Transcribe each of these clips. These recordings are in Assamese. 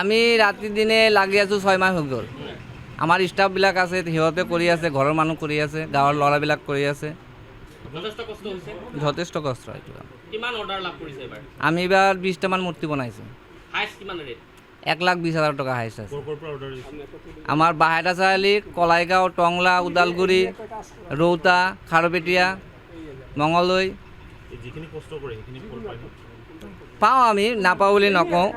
আমি ৰাতি দিনে লাগি আছোঁ 6 মাহ হৈ গ'ল। আমাৰ ষ্টাফবিলাক আছে, সিহঁতে কৰি আছে, ঘৰৰ মানুহ কৰি আছে, গাঁৱৰ ল'ৰাবিলাক কৰি আছে। যথেষ্ট কষ্ট হৈছে। যথেষ্ট কষ্ট এইটো কাম। কিমান অৰ্ডাৰ লাভ কৰিছে এবাৰ? আমি এইবাৰ 20টামান মূৰ্তি বনাইছোঁ। হাইষ্ট কিমান ৰেট? 1,20,000 টকা হাইষ্ট আছে। আমাৰ বাহেটা চাৰিআলি, কলাইগাঁও, টংলা, ওদালগুৰি, ৰৌতা, খাৰপেটীয়া, মঙলদৈ। যিখিনি কষ্ট কৰে সেইখিনি ফল পায় ন? পাওঁ, আমি নাপাওঁ বুলি নকওঁ,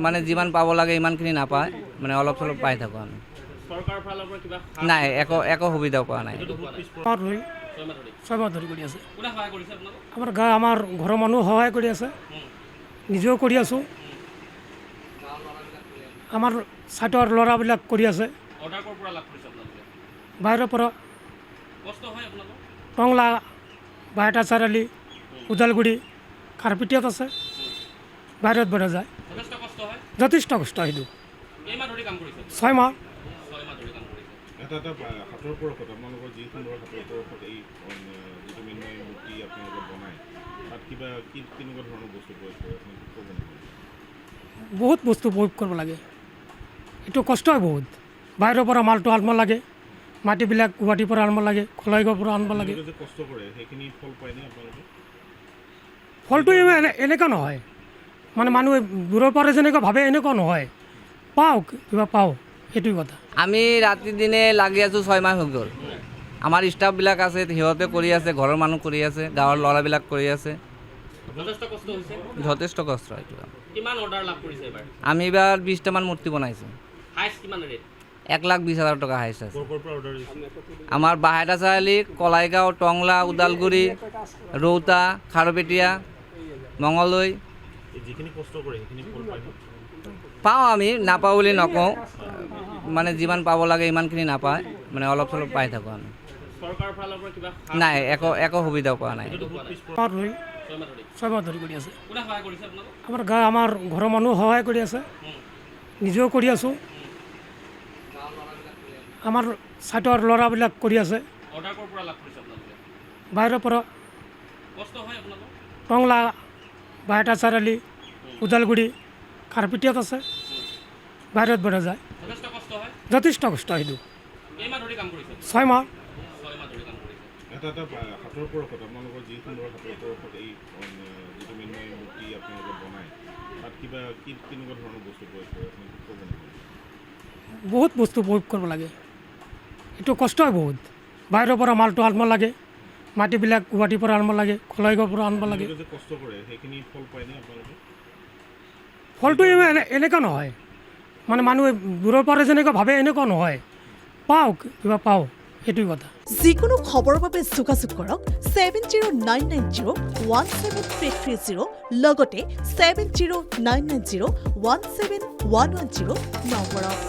মানে যিমান পাব লাগে ইমানখিনি নাপায়, মানে অলপ চলপ পাই থাকোঁ আমি। চৰকাৰৰ ফালৰ পৰা কিবা নাই, একো সুবিধাও পোৱা নাই। 6 মাহ ধৰি কৰি আছে। কোনে সহায় কৰিছে আপোনালোকক? আমাৰ ঘৰৰ মানুহ সহায় কৰি আছে, নিজেও কৰি আছোঁ, আমাৰ ছাইটৰ ল'ৰাবিলাক কৰি আছে। অৰ্ডাৰ ক'ৰ পৰা লাভ কৰিছে আপোনালোকে? বাহিৰৰ পৰা কষ্ট হয় আপোনালোকৰ? টংলা, বাহেটা চাৰিআলি, ওদালগুৰি, খাৰপেটীয়াত আছে, বাহিৰত যায়। যথেষ্ট কষ্ট হয়। যথেষ্ট কষ্ট সেইটো। কেইমাহ ধৰি কাম কৰিছে? 6 মাহ। 6 মাহ ধৰি কাম কৰিছে। এটা হাতৰ পৰশত আপোনালোকৰ যি সুন্দৰ হাতৰ পৰশত এই যিটো মৃন্ময় মূৰ্তি আপোনালোকে বনায়, তাত কিবা কেনেকুৱা ধৰণৰ বস্তু প্ৰয়োগ কৰে আপুনি ক'ব নেকি? বহুত বস্তু প্ৰয়োগ কৰিব লাগে, এইটো কষ্ট হয় বহুত। বাহিৰৰ পৰা মালটো আনিব লাগে, মাটিবিলাক গুৱাহাটীৰ পৰা আনিব লাগে, খলাইগাঁৱৰ পৰা আনিব লাগে। যে কষ্ট কৰে সেইখিনি ফল পায়নে আপোনালোকে? ফলটো এনেকুৱা নহয়, মানে মানুহে দূৰৰ পৰা যেনেকুৱা ভাবে এনেকুৱা নহয়, পাওঁ কিবা পাওঁ, সেইটোৱে কথা। আমি ৰাতি দিনে লাগি আছোঁ 6 মাহ হৈ গ'ল। আমাৰ ষ্টাফবিলাক আছে, সিহঁতে কৰি আছে, ঘৰৰ মানুহ কৰি আছে, গাঁৱৰ ল'ৰাবিলাক কৰি আছে। যথেষ্ট কষ্ট হৈছে। যথেষ্ট কষ্ট এইটো কাম। কিমান অৰ্ডাৰ লাভ কৰিছে এবাৰ? আমি এইবাৰ 20টামান মূৰ্তি বনাইছোঁ। হাইষ্ট কিমান ৰেট? 1,20,000 টকা হাইষ্ট আছে। ক'ৰ পৰা অৰ্ডাৰ দিছে? আমাৰ বাহেটা চাৰিআলি, কলাইগাঁও, টংলা, ওদালগুৰি, ৰৌতা, খাৰপেটীয়া, মঙলদৈ। যিখিনি কষ্ট কৰে সেইখিনি ফল পায় ন? পাওঁ, আমি নাপাওঁ বুলি নকওঁ, মানে যিমান পাব লাগে ইমানখিনি নাপায়, মানে অলপ চলপ পাই থাকোঁ আমি। চৰকাৰৰ ফালৰ পৰা কিবা নাই, একো সুবিধাও পোৱা নাই। 6 মাহ ধৰি কৰি আছে। কোনে সহায় কৰিছে আপোনালোকক? আমাৰ ঘৰৰ মানুহ সহায় কৰি আছে, নিজেও কৰি আছোঁ, আমাৰ ছাইটৰ ল'ৰাবিলাক কৰি আছে। অৰ্ডাৰ ক'ৰ পৰা লাভ কৰিছে আপোনালোকে? বাহিৰৰ পৰা কষ্ট হয় আপোনালোকৰ? টংলা, বাহেটা চাৰিআলি, ওদালগুৰি, খাৰপেটীয়াত আছে, বাহিৰত যায়। যথেষ্ট কষ্ট হয়। যথেষ্ট কষ্ট সেইটো। কেইমাহ ধৰি কাম কৰিছে? 6 মাহ। 6 মাহ ধৰি কাম কৰিছে। এটা হাতৰ পৰশত আপোনালোকৰ যি সুন্দৰ হাতৰ পৰশত এই যিটো মৃন্ময় মূৰ্তি আপোনালোকে বনায়, তাত কিবা কেনেকুৱা ধৰণৰ বস্তু প্ৰয়োগ কৰে আপুনি ক'ব নেকি? বহুত বস্তু প্ৰয়োগ কৰিব লাগে, এইটো কষ্ট হয় বহুত। বাহিৰৰ পৰা মালটো আনিব লাগে, মাটিবিলাক গুৱাহাটীৰ পৰা আনিব লাগে, খলাইগাঁৱৰ পৰা আনিব লাগে। যে কষ্ট কৰে সেইখিনি ফল পায়নে আপোনালোকে? ফলটো এনেকুৱা নহয়, মানে মানুহে দূৰৰ পৰা যেনেকুৱা ভাবে এনেকুৱা নহয়, পাওঁ কিবা পাওঁ, সেইটোৱে কথা। যিকোনো খবৰৰ বাবে যোগাযোগ কৰক 7099017330 লগতে 7099017110 নম্বৰত।